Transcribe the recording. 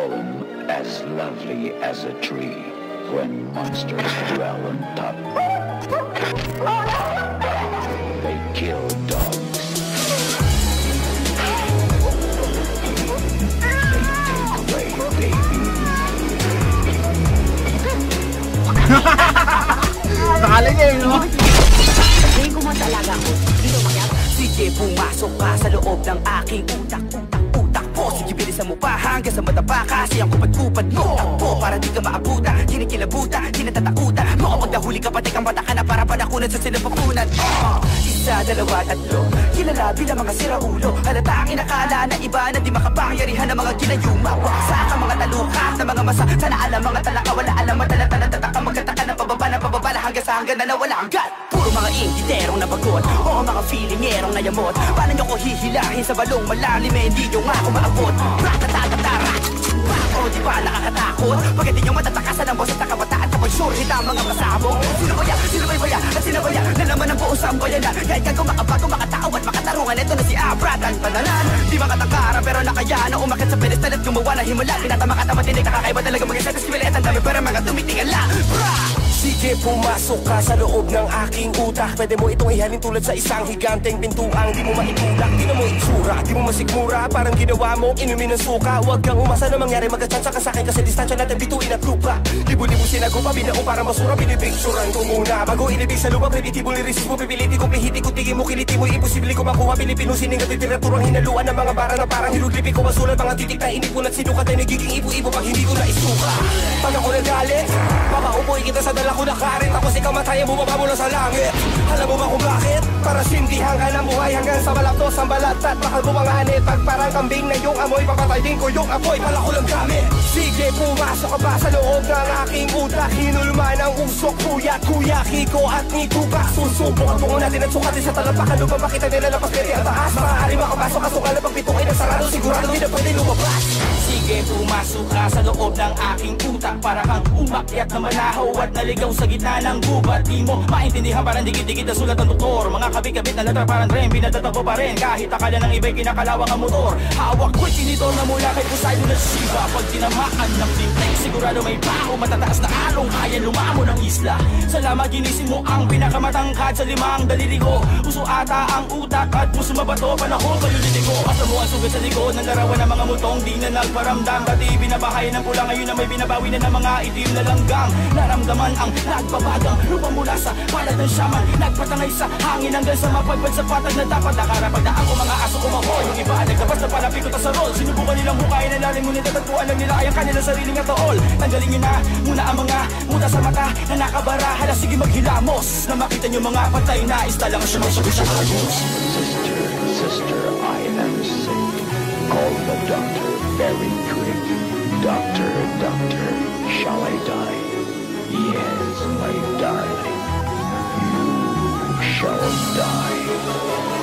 home as lovely as a tree when monsters dwell on top. They kill dogs. They take away babies. Nakala niya yun, no? Sabihin ko mo talaga ako. Dito magyari. Sige, pumasok ka sa loob ng aking utak po. Sige, bilisan mo pa hanggang sa mataba. Kasi ang kupad-kupad mo takbo para di ka maabuta. Kinikilabuta, kinatatakuta. Makapag nahuli ka pati kang bata ka na para panakunan sa sinapapunan. Isa, dalawa, tatlo. Kilala bilang mga siraulo. Halata ang inakala na iba na di makapangyarihan ng mga ginayuma. Waksa ka mga talukak na mga masa. Sana alam mga talaka, wala alam. Madala-tala, tataka, magkataka ng pababa na hanggang sa hanggang na nawala ang gat. Puro mga inditerong nabagot. Oo, mga feelingerong nayamot. Paano nyo ko hihilahin sa balong malalim eh, hindi nyo nga ako maabot. Ratatatatarat. O di ba nakakatakot? Pagkat di nyo matatakasan ang boss at nakabataan kapag sure hita ang mga pasabog. Sino ba yan? Sino ba yan? At sino ba yan? Nalaman ang buong sambayanan. Kahit kang makabago, makatao at makatarungan. Ito na si Abrat ang panalan. Di makatangkara pero nakaya na umakit sa pedestal at gumawa na himala. Pinatama ka tamat, hindi nakakaiba talaga mag-isa sa skill. Ang dami pero mga tumitingala. Sige, pumasok ka sa loob ng aking utak. Pwede mo itong ihalin tulad sa isang higanteng pintuang di mo maitulak. Di na mo itsura, di mo masikmura. Parang ginawa mo, inumin ng suka. Huwag kang umasa na mangyari, magkatsansya ka sa'kin. Kasi distansya natin bituin at lupa. Libo-libo sinago pa, binao para masura. Binipicturan ko muna bago inibig sa lupa. Primitibo lirisip mo, pipiliti ko, pihiti ko, tigin mo, kiliti mo. Imposible ko makuha, Pilipino sining at literaturang hinaluan ng mga bara na parang hiruglipi ko masulat. Mga titik na inipon at sinukat ay nagiging ibo-ibo pag hindi ko na isuka. Pag ako nagalit, papaupoy kita sa dala ko na karit. Tapos ikaw mataya bumaba mula sa langit. Alam mo ba kung bakit? Para sindihan ka ng buhay hanggang sa balaptos ang balat at bakal mo mga anit. Pag parang kambing na yung amoy, papatay din ko yung apoy. Pala ko lang gamit. Sige, pumasok ka ba sa loob ng aking utak? Hinulman ang usok, kuya, Kiko at ni Tupac. Susubok at tungo natin at sukatin sa talampakan. Lupang makita nila lapas pwede ang taas. Maaari makapasok, kasukal na pagpito ay nagsarado. Sigurado hindi na pwede lumabas. Sige, pumasok ka sa loob ng aking utak. Para kang umakyat na manahaw at naligaw sa gitna ng gubat. Di mo maintindihan, parang dikit-dikit na sulat ng doktor. Mga kabit-kabit na letra parang tren, pinatatapo pa rin. Kahit akala ng iba'y kinakalawang ang motor. Hawak ko'y tinidor na mula kay Poseidon na Shiva. Pag tinamaan ng timpeng, sigurado may baho. Matataas na along, kaya lumamo ng isla. Salamat, ginising mo ang pinakamatangkad sa limang daliri ko. Puso ata ang utak at puso mabato. Panahon paluliti ko. Asa mo ang sugat sa likod ng larawan ng mga mutong di na nagparamdam. Dati binabahay ng pula, ngayon na may binabawi na ng mga itim na langgang. Naramdaman ang nagbabagang lupa mula sa palad ng shaman. Nagpatangay sa hangin hanggang sa mapagpad sa patag na dapat nakarapagdaan ko mga aso kumahoy. Yung iba naglabas na palapit ko ta sa rol. Sinubukan nilang bukayin ang lalim, ngunit natagpuan lang nila ay ang kanilang sariling atool. Tanggalin nyo na muna ang mga muta sa mata na nakabara. Hala, sige maghilamos na makita nyo mga patay na isla lang siya. Sister, I am sick. Call the doctor very quick. Doctor, shall I die? Yes, my darling. You shall die.